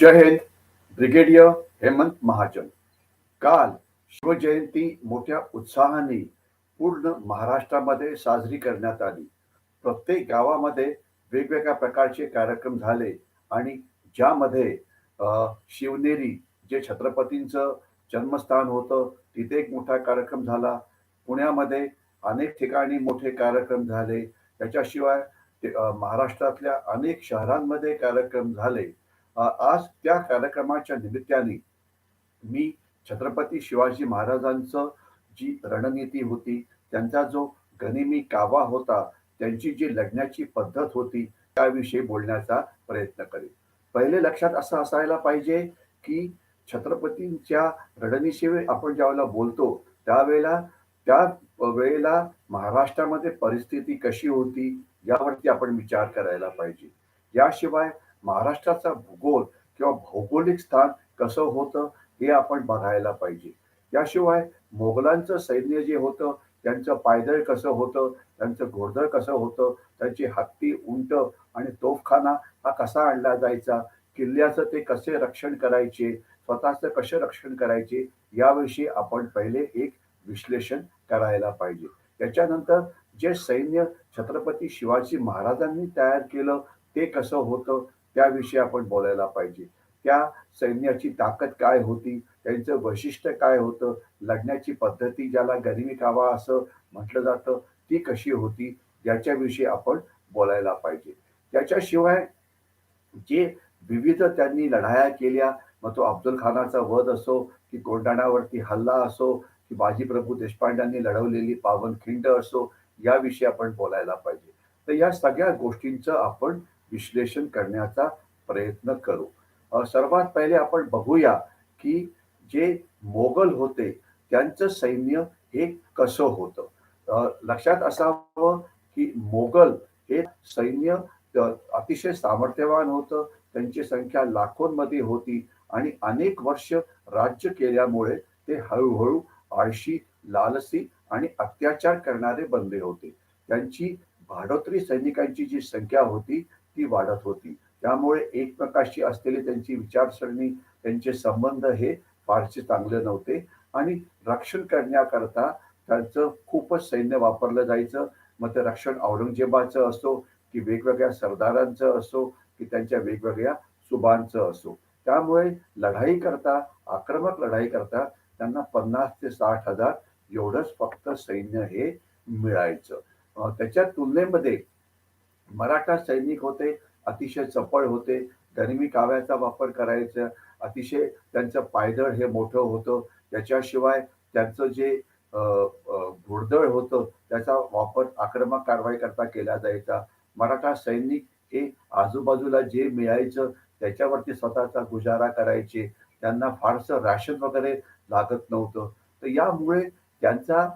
जय Hind. Brigadier Hemant Mahajan. काल शिवजयंती मोठ्या उत्साहाने पूर्ण महाराष्ट्रामध्ये साजरी करण्यात आली. प्रत्येक गावामध्ये वेगवेगळ्या प्रकारचे कार्यक्रम झाले आणि ज्यामध्ये शिवनेरी जे छत्रपतींचं जन्मस्थान होतं तिथे एक मोठा कार्यक्रम झाला. पुण्यामध्ये अनेक ठिकाणी मोठे कार्यक्रम झाले. त्याच्याशिवाय महाराष्ट्रातल्या अनेक शहरांमध्ये कार्यक्रम झाले. आज त्या कार्यक्रमाच्या निमित्ताने मी छत्रपती शिवाजी महाराजांचं जी रणनीती होती, त्यांचा जो गनिमी कावा होता, त्यांची जी लढण्याची पद्धत होती, त्याविषयी बोलण्याचा प्रयत्न करेन. पहिले लक्षात असं असायला पाहिजे, की छत्रपतींच्या रणनीतीविषयी आपण ज्यावेळेला बोलतो, त्यावेळेला त्या वेळेला महाराष्ट्रामध्ये परिस्थिती कशी होती, यावरती आपण विचार करायला पाहिजे. याशिवाय महाराष्ट्राचा भूगोल किंवा भौगोलिक स्थान कसं होतं, हे आपण बघायला पाहिजे. याशिवाय मोगलांचं सैन्य जे होतं, त्यांचं पायदळ कसं होतं, त्यांचं घोडदळ कसं होतं, त्यांची हत्ती, उंट आणि तोफखाना हा कसा आणला जायचा, किल्ल्याचं ते कसे रक्षण करायचे, स्वतःचं कसे रक्षण करायचे, याविषयी आपण पहिले एक विश्लेषण करायला पाहिजे. त्याच्यानंतर जे सैन्य छत्रपती शिवाजी महाराजांनी तयार केलं, ते कसं होतं, त्याविषयी आपण बोलायला पाहिजे. त्या सैन्याची ताकद काय होती, त्यांचं वैशिष्ट्य काय होतं, लढण्याची पद्धती ज्याला गनिमी कावा असं म्हटलं जातं, ती कशी होती, याच्याविषयी आपण बोलायला पाहिजे. त्याच्याशिवाय जे विविध त्यांनी लढाया केल्या, मग तो अफजल खानाचा वध असो, की कोंढाणावरती हल्ला असो, की बाजीप्रभू देशपांड्यांनी लढवलेली पावनखिंड असो, याविषयी आपण बोलायला पाहिजे. तर या सगळ्या गोष्टींचं आपण विश्लेषण करण्याचा प्रयत्न करू. सर्वात पहिले आपण बघूया, की जे मोगल होते, त्यांचं सैन्य हे कसं होतं. लक्षात असावं, की मोगल हे सैन्य अतिशय सामर्थ्यवान होतं. त्यांची संख्या लाखोंमध्ये होती आणि अनेक वर्ष राज्य केल्यामुळे ते हळूहळू आळशी, लालसी आणि अत्याचार करणारे बनले होते. त्यांची भाडोत्री सैनिकांची जी संख्या होती, ती वाढत होती. त्यामुळे एकमेकाशी असलेली त्यांची विचारसरणी, त्यांचे संबंध हे फारसे चांगले नव्हते आणि रक्षण करण्याकरता त्यांचं खूपच सैन्य वापरलं जायचं. मग ते रक्षण औरंगजेबाचं असो, की वेगवेगळ्या सरदारांचं असो, की त्यांच्या वेगवेगळ्या सुबांचं असो. त्यामुळे लढाई करता, आक्रमक लढाई करता त्यांना 50 ते 60,000 एवढंच फक्त सैन्य हे मिळायचं. त्याच्या तुलनेमध्ये मराठा सैनिक होते, अतिशय चपळ होते, गनिमी काव्याचा वापर करायचा, अतिशय त्यांचं पायदळ हे मोठं होतं. त्याच्याशिवाय त्यांचं जे घोडदळ होतं, त्याचा वापर आक्रमक कारवाई करता केला जायचा. मराठा सैनिक हे आजूबाजूला जे मिळायचं त्याच्यावरती स्वतःचा गुजारा करायचे. त्यांना फारसं राशन वगैरे लागत नव्हतं. तर यामुळे त्यांचा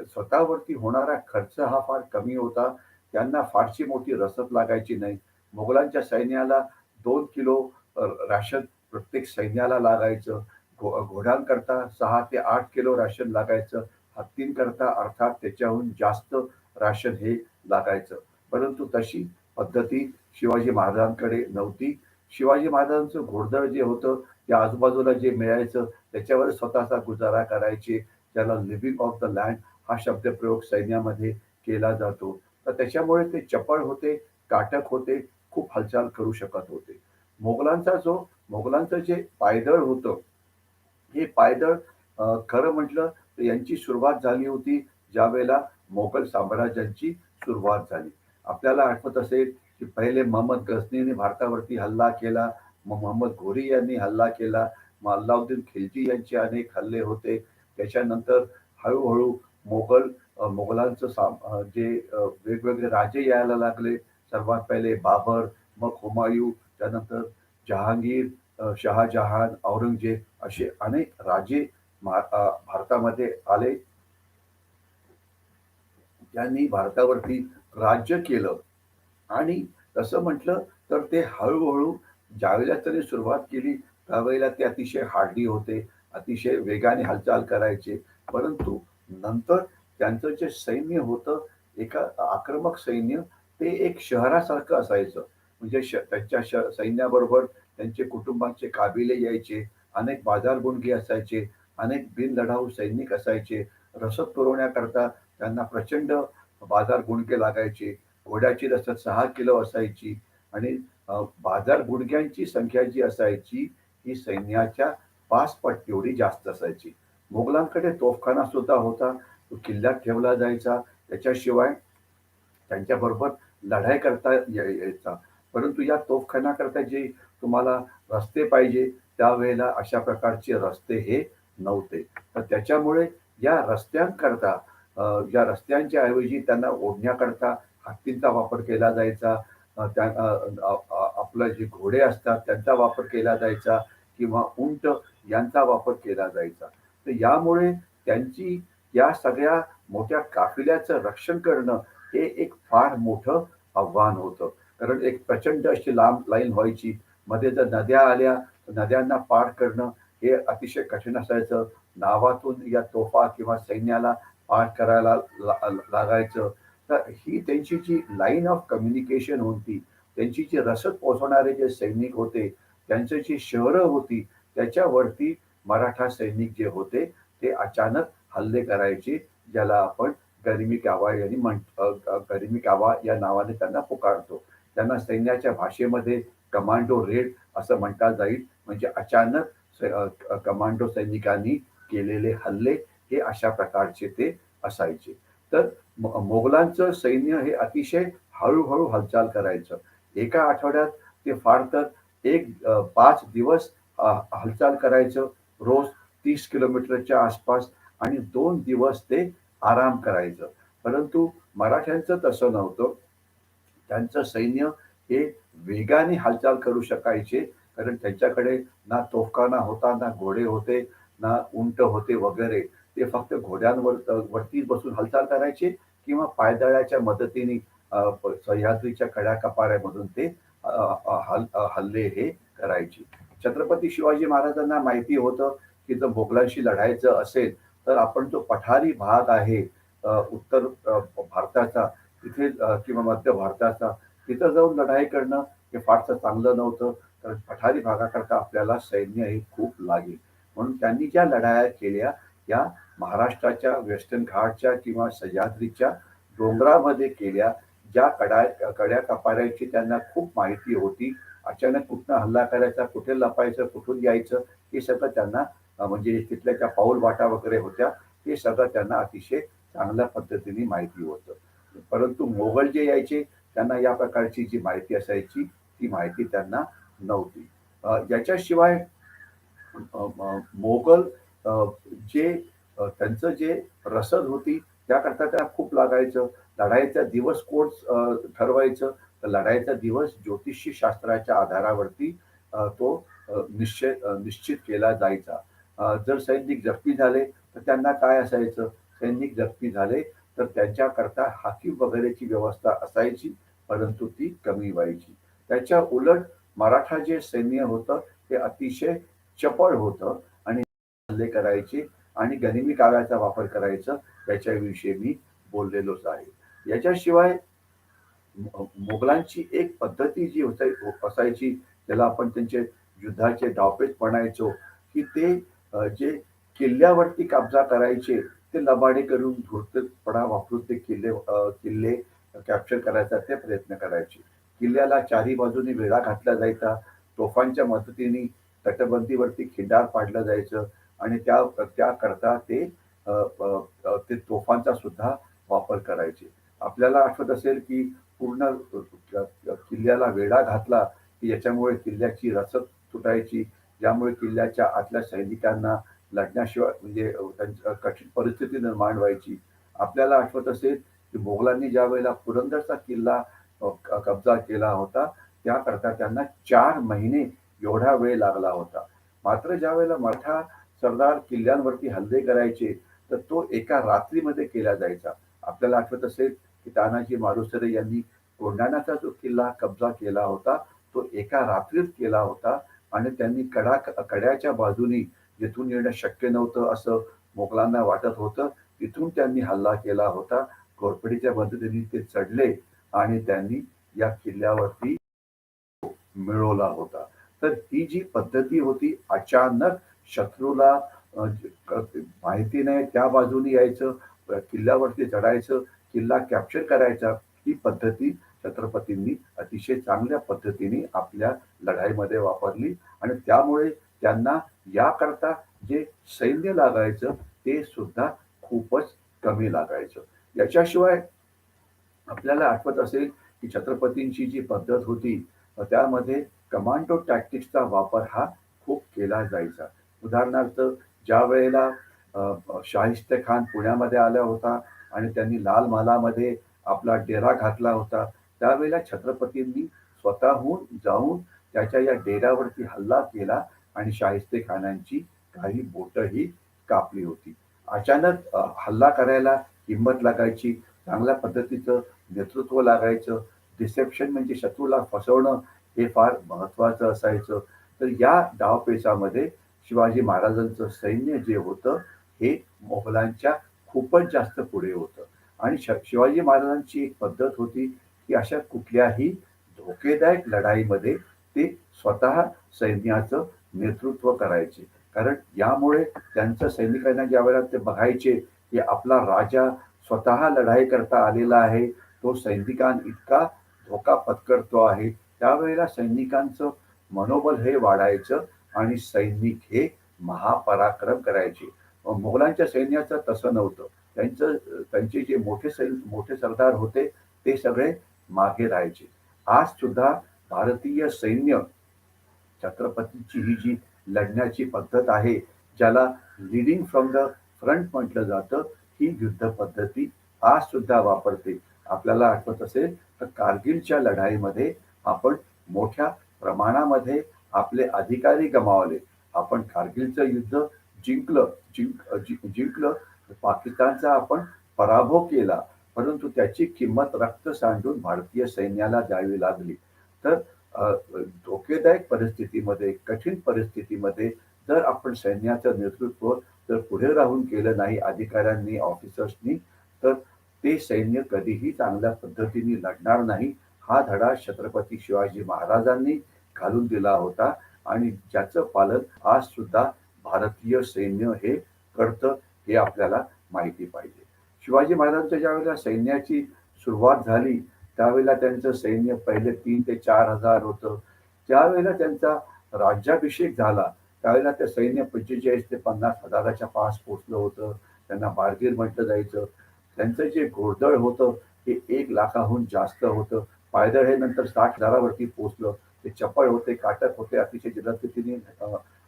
स्वतःवरती होणारा खर्च हा फार कमी होता. त्यांना फारशी मोठी रसद लागायची नाही. मोगलांच्या सैन्याला 2 किलो राशन प्रत्येक सैन्याला लागायचं. घोड्यांकरता 6 ते 8 किलो राशन लागायचं. हत्तींकरता अर्थात त्याच्याहून जास्त राशन हे लागायचं. परंतु तशी पद्धती शिवाजी महाराजांकडे नव्हती. शिवाजी महाराजांचं घोडदळ जे होतं, ते आजूबाजूला जे मिळायचं त्याच्यावर स्वतःचा गुजारा करायचे. त्याला लिव्हिंग ऑफ द लँड हा शब्दप्रयोग सैन्यामध्ये केला जातो. तर त्याच्यामुळे ते चपळ होते, काटक होते, खूप हालचाल करू शकत होते. मोगलांचं जे पायदळ होतं, हे पायदळ खरं म्हटलं तर यांची सुरुवात झाली होती ज्यावेळेला मोगल साम्राज्याची सुरुवात झाली. आपल्याला आठवत असेल, की पहिले मोहम्मद गझनीने भारतावरती हल्ला केला, मग मोहम्मद घोरी यांनी हल्ला केला, मग अल्लाउद्दीन खिलजी यांचे अनेक हल्ले होते. त्याच्यानंतर हळू मोगलांचं जे वेगवेगळे राजे यायला लागले. सर्वात पहिले बाबर, मग हुमायूँ, त्यानंतर जहांगीर, शहाजहान, औरंगजेब असे अनेक राजे भारतामध्ये आले. त्यांनी भारतावरती राज्य केलं आणि तसं म्हटलं तर ते हळूहळू ज्यावेळेला त्यांनी सुरुवात केली त्यावेळेला ते अतिशय हार्डी होते, अतिशय वेगाने हालचाल करायचे. परंतु नंतर त्यांचं जे सैन्य होतं, एका आक्रमक सैन्य, ते एक शहरासारखं असायचं. म्हणजे त्यांच्या सैन्याबरोबर त्यांचे कुटुंबांचे काबिले यायचे, अनेक बाजारबुणगे असायचे, अनेक बिनलढाऊ सैनिक असायचे. रसद पुरवण्याकरता त्यांना प्रचंड बाजारबुणगे लागायचे. घोड्याची रसद 6 किलो असायची आणि बाजारबुणग्यांची संख्या जी असायची, ही सैन्याच्या 5 पट एवढी जास्त असायची. मोगलांकडे तोफखाना सुद्धा होता. तो किल्ल्यात ठेवला जायचा. त्याच्याशिवाय त्यांच्याबरोबर लढाई करता यायचा. परंतु या तोफखान्याकरता जे तुम्हाला रस्ते पाहिजे, त्यावेळेला अशा प्रकारचे रस्ते हे नव्हते. तर त्याच्यामुळे या रस्त्यांकरता या रस्त्यांच्या ऐवजी त्यांना ओढण्याकरता हत्तींचा वापर केला जायचा. आपलं जे घोडे असतात त्यांचा वापर केला जायचा किंवा उंट यांचा वापर केला जायचा. तर यामुळे त्यांची या सगळ्या मोठ्या काफिल्याचं रक्षण करणं हे एक फार मोठं आव्हान होतं. कारण एक प्रचंड अशी लांब लाईन व्हायची. मध्ये जर नद्या आल्या, तर नद्यांना पार करणं हे अतिशय कठीण असायचं. नावातून या तोफा किंवा सैन्याला पार करायला लागायचं. तर ही त्यांची जी लाईन ऑफ कम्युनिकेशन होती, त्यांची जी रसद पोहोचवणारे जे सैनिक होते, त्यांची जी शहरं होती, त्याच्यावरती मराठा सैनिक जे होते, ते अचानक हल्ले करायचे, ज्याला आपण गरिमी कावा यांनी गरिमी कावा या नावाने त्यांना पुकारतो. त्यांना सैन्याच्या भाषेमध्ये कमांडो रेड असं म्हणता जाईल. म्हणजे अचानक कमांडो सैनिकांनी केलेले हल्ले हे अशा प्रकारचे ते असायचे. तर मोगलांचं सैन्य हे अतिशय हळूहळू हालचाल करायचं. एका आठवड्यात ते फार तर 5 दिवस हालचाल करायचं. रोज 30 किलोमीटरच्या आसपास आणि 2 दिवस ते आराम करायचं. परंतु मराठ्यांचं तसं नव्हतं. त्यांचं सैन्य हे वेगाने हालचाल करू शकायचे. कारण त्यांच्याकडे ना तोफखाना होता, ना घोडे होते, ना उंट होते वगैरे. ते फक्त वरती बसून हालचाल करायचे किंवा पायदळाच्या मदतीने सह्याद्रीच्या कड्याकपाऱ्यामधून ते हल्ले हे करायचे. छत्रपती शिवाजी महाराजांना माहिती होतं, की जर मोगलांशी लढायचं असेल, तर आपण जो पठारी भाग आहे उत्तर भारताचा तिथे किंवा मध्य भारताचा तिथं जाऊन लढाई करणं हे फारसं चांगलं नव्हतं. कारण पठारी भागाकरता आपल्याला सैन्य हे खूप लागेल. म्हणून त्यांनी ज्या लढाया केल्या या महाराष्ट्राच्या वेस्टर्न घाटच्या किंवा सह्याद्रीच्या डोंगरामध्ये केल्या. ज्या कड्या कपाऱ्याची त्यांना खूप माहिती होती. अचानक कुठनं हल्ला करायचा, कुठे लपायचं, कुठून यायचं हे सगळं त्यांना म्हणजे तिथल्या ज्या पाऊल वाटा वगैरे होत्या, हे सगळं त्यांना अतिशय चांगल्या पद्धतीने माहिती होतं. परंतु मोगल जे यायचे त्यांना या प्रकारची जी माहिती असायची, ती माहिती त्यांना नव्हती. याच्याशिवाय मोगल जे त्यांचं जे रसद होती त्याकरता त्यांना खूप लागायचं. लढाईचा दिवस कोण ठरवायचं? तर लढाईचा दिवस ज्योतिषी शास्त्राच्या आधारावरती तो निश्चित केला जायचा. जर सैनिक जखमी झाले तर त्यांना काय असायचं? सैनिक जखमी झाले तर त्यांच्याकरता हाकीम वगैरेची व्यवस्था असायची, परंतु ती कमी व्हायची. त्याच्या उलट मराठा जे सैन्य होतं ते अतिशय चपळ होतं आणि हल्ले करायचे आणि गनिमी काव्याचा वापर करायचं, याच्याविषयी मी बोललेलोच आहे. याच्याशिवाय मोगलांची एक पद्धती जी असायची, त्याला आपण त्यांचे युद्धाचे डावपेच म्हणायचो, की ते जे किल्ल्यावरती कब्जा करायचे, ते लबाडे करून धूर्तपणा वापरून ते किल्ले कॅप्चर करायचा ते प्रयत्न करायचे. किल्ल्याला चारी बाजूनी वेढा घातला जायचा. तोफांच्या मदतीने तटबंदीवरती खिंडार पाडलं जायचं आणि त्याकरता ते ते तोफांचा सुद्धा वापर करायचे. आपल्याला आठवत असेल की पूर्ण किल्ल्याला वेढा घातला की याच्यामुळे किल्ल्याची रसद तुटायची, ज्यामुळे किल्ल्याच्या आतल्या सैनिकांना लढण्याशिवाय म्हणजे त्यांची कठीण परिस्थिती निर्माण व्हायची. आपल्याला आठवत असेल की मोगलांनी ज्या वेळेला पुरंदरचा किल्ला कब्जा केला होता, त्याकरता त्यांना 4 महिने एवढा वेळ लागला होता. मात्र ज्यावेळेला मराठा सरदार किल्ल्यांवरती हल्ले करायचे, तर तो एका रात्रीमध्ये केला जायचा. आपल्याला आठवत असेल की तानाजी मालुसरे यांनी कोंढाण्याचा जो किल्ला कब्जा केला होता, तो एका रात्रीत केला होता आणि त्यांनी कड्याच्या बाजूनी जिथून येणं शक्य नव्हतं असं मोगलांना वाटत होतं, तिथून त्यांनी हल्ला केला होता. घोरपडीच्या मदतीने ते चढले आणि त्यांनी या किल्ल्यावरती मिळवला होता. तर ही जी पद्धती होती अचानक शत्रूला माहिती नाही त्या बाजूने यायचं, किल्ल्यावरती चढायचं, किल्ला कॅप्चर करायचा. ही पद्धती छत्रपतींनी अतिशय चांगल्या पद्धतीने आपल्या लढाईमध्ये वापरली आणि त्यामुळे त्यांना याकरता जे सैन्य लागायचं ते सुद्धा खूपच कमी लागायचं. याच्याशिवाय आपल्याला आठवत असेल की छत्रपतींची जी पद्धत होती त्यामध्ये कमांडो टॅक्टिक्सचा वापर हा खूप केला जायचा. उदाहरणार्थ ज्या वेळेला शाहिस्ते खान पुण्यामध्ये आला होता आणि त्यांनी लाल महालामध्ये आपला डेरा घातला होता, त्यावेळेला छत्रपतींनी स्वतःहून जाऊन त्याच्या या डेऱ्यावरती हल्ला केला आणि शाहिस्ते खानांची काही बोटंही कापली होती. अचानक हल्ला करायला हिंमत लागायची, चांगल्या पद्धतीचं नेतृत्व लागायचं. डिसेप्शन म्हणजे शत्रूला फसवणं हे फार महत्वाचं असायचं. तर या डावपेचामध्ये शिवाजी महाराजांचं सैन्य जे होतं हे मोगलांच्या खूपच जास्त पुढे होतं आणि शिवाजी महाराजांची एक पद्धत होती की अशा कुठल्याही धोकेदायक लढाईमध्ये ते स्वतः सैन्याचं नेतृत्व करायचे. कारण यामुळे त्यांच्या सैनिकांना ज्यावेळेला ते बघायचे की आपला राजा स्वतः लढाई करता आलेला आहे, तो सैनिकांइतका धोका पत्करतो आहे, त्यावेळेला सैनिकांचं मनोबल हे वाढायचं आणि सैनिक हे महापराक्रम करायचे. मोगलांच्या सैन्याचं तसं नव्हतं. त्यांचे जे मोठे सरदार होते ते सगळे मागे राहायचे. आज सुद्धा भारतीय सैन्य छत्रपतींची ही जी लढण्याची पद्धत आहे, ज्याला लीडिंग फ्रॉम द फ्रंट म्हटलं जातं, ही युद्ध पद्धती आज सुद्धा वापरते. आपल्याला आठवत असेल तर कारगिलच्या लढाईमध्ये आपण मोठ्या प्रमाणामध्ये आपले अधिकारी गमावले. आपण कारगिलचं युद्ध जिंकलं, जिंकलं, पाकिस्तानचा आपण पराभव केला. परंतु त्याची किंमत रक्त सांडून भारतीय सैन्याला द्यावी लागली. तर धोकेदायक परिस्थितीमध्ये, कठीण परिस्थितीमध्ये जर आपण सैन्याचं नेतृत्व जर पुढे राहून केलं नाही अधिकाऱ्यांनी, ऑफिसर्सनी, तर ते सैन्य कधीही चांगल्या पद्धतीने लढणार नाही. हा धडा छत्रपती शिवाजी महाराजांनी घालून दिला होता आणि ज्याचं पालन आज सुद्धा भारतीय सैन्य हे करतं हे आपल्याला माहिती पाहिजे. शिवाजी महाराजांच्या ज्यावेळेला सैन्याची सुरुवात झाली, त्यावेळेला त्यांचं सैन्य पहिले 3,000 ते 4,000 होतं. ज्यावेळेला त्यांचा राज्याभिषेक झाला, त्यावेळेला ते सैन्य 45,000 ते 50,000च्या पास पोहोचलं होतं. त्यांना बारगीर म्हटलं जायचं. त्यांचं जे घोडदळ होतं हे 1,00,000हून जास्त होतं. पायदळ हे नंतर 60,000 वरती पोहोचलं. ते चपळ होते, काटक होते, अतिशय जलदगतीने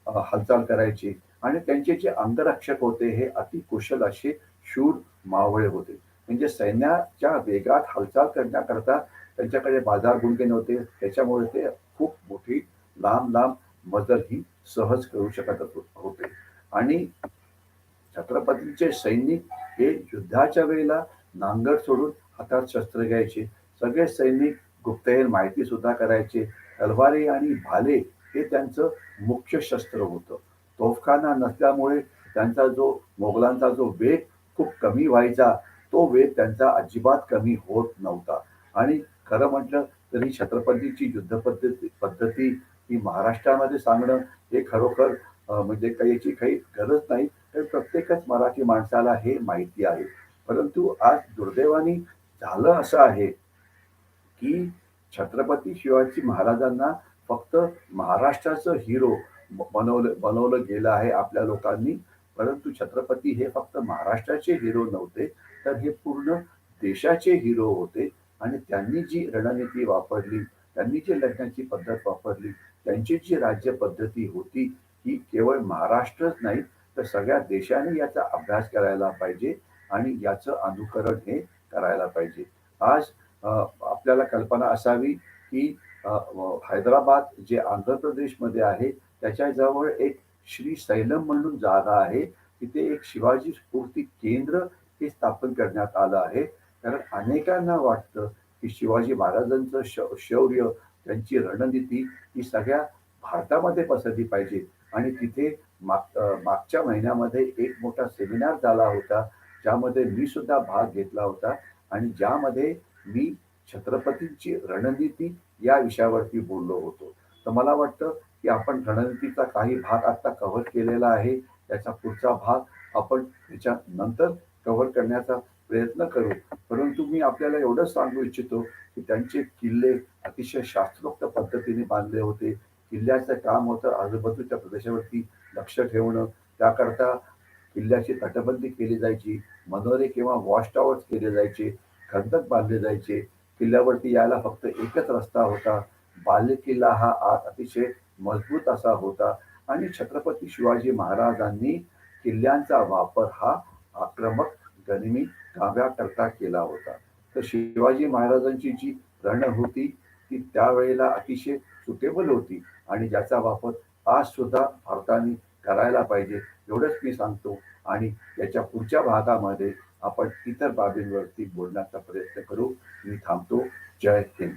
हालचाल करायची आणि त्यांचे जे अंगरक्षक होते हे अतिकुशल असे शूर मावळे होते. म्हणजे सैन्याच्या वेगात हालचाल करण्याकरता त्यांच्याकडे बाजारगुंडे नव्हते. त्याच्यामुळे ते खूप मोठी लांब-लांब मजल ही सहज करू शकत होते आणि छत्रपतींचे सैनिक हे युद्धाच्या वेळेला नांगर सोडून हातात शस्त्र घ्यायचे. सगळे सैनिक गुप्तहेर माहिती सुद्धा करायचे. तलवारी आणि भाले हे त्यांचं मुख्य शस्त्र होतं. तोफखाना नसल्यामुळे त्यांचा जो मोगलांचा जो वेग खूप कमी व्हायचा, तो वेग त्यांचा अजिबात कमी होत नव्हता आणि खरं म्हटलं तरी छत्रपतीची पद्धती ही महाराष्ट्रामध्ये सांगणं हे खरोखर म्हणजे काही याची काही गरज नाही. तर प्रत्येकच मराठी माणसाला हे माहिती आहे. परंतु आज दुर्दैवाने झालं असं आहे, की छत्रपती शिवाजी महाराजांना फक्त महाराष्ट्राचं हिरो बनवलं बनवलं गेलं आहे आपल्या लोकांनी. परंतु छत्रपती हे फक्त महाराष्ट्राचे हिरो नव्हते, तर हे पूर्ण देशाचे हिरो होते आणि त्यांनी जी रणनीती वापरली, त्यांनी जी लढण्याची पद्धत वापरली, त्यांची जी राज्य पद्धती होती, ही केवळ महाराष्ट्रच नाही, तर सगळ्या देशाने याचा अभ्यास करायला पाहिजे आणि याचं अनुकरण हे करायला पाहिजे. आज आपल्याला कल्पना असावी की हैदराबाद जे आंध्र प्रदेशमध्ये आहे, त्याच्याजवळ एक श्रीसैलम म्हणून जागा आहे. तिथे एक शिवाजी स्फूर्ती केंद्र हे स्थापन करण्यात आलं आहे. कारण अनेकांना वाटतं की शिवाजी महाराजांचं शौर्य, त्यांची रणनीती ही सगळ्या भारतामध्ये पसरली पाहिजे आणि तिथे मागच्या महिन्यामध्ये एक मोठा सेमिनार झाला होता, ज्यामध्ये मी सुद्धा भाग घेतला होता आणि ज्यामध्ये मी छत्रपतींची रणनीती या विषयावरती बोललो होतो. तर मला वाटतं की आपण रणनीतीचा काही भाग आता कव्हर केलेला आहे. त्याचा पुढचा भाग आपण त्याच्यानंतर कव्हर करण्याचा प्रयत्न करू. परंतु मी आपल्याला एवढंच सांगू इच्छितो, की त्यांचे किल्ले अतिशय शास्त्रोक्त पद्धतीने बांधले होते. किल्ल्याचं काम होतं आजूबाजूच्या प्रदेशावरती लक्ष ठेवणं. त्याकरता किल्ल्याची तटबंदी केली जायची. मनोरे किंवा वॉच टॉवर्स केले जायचे. खंदक बांधले जायचे. किल्ल्यावरती यायला फक्त एकच रस्ता होता. बालेकिल्ला हा आत अतिशय मजबूत असा होता आणि छत्रपती शिवाजी महाराजांनी किल्ल्यांचा वापर हा आक्रमक गनिमी काव्याकरता केला होता. तर शिवाजी महाराजांची जी रणं होती ती त्यावेळेला अतिशय सुटेबल होती आणि ज्याचा वापर आज सुद्धा भारताने करायला पाहिजे एवढंच मी सांगतो आणि याच्या पुढच्या भागामध्ये आपण इतर बाबींवरती बोलण्याचा प्रयत्न करू. मी थांबतो. जय हिंद.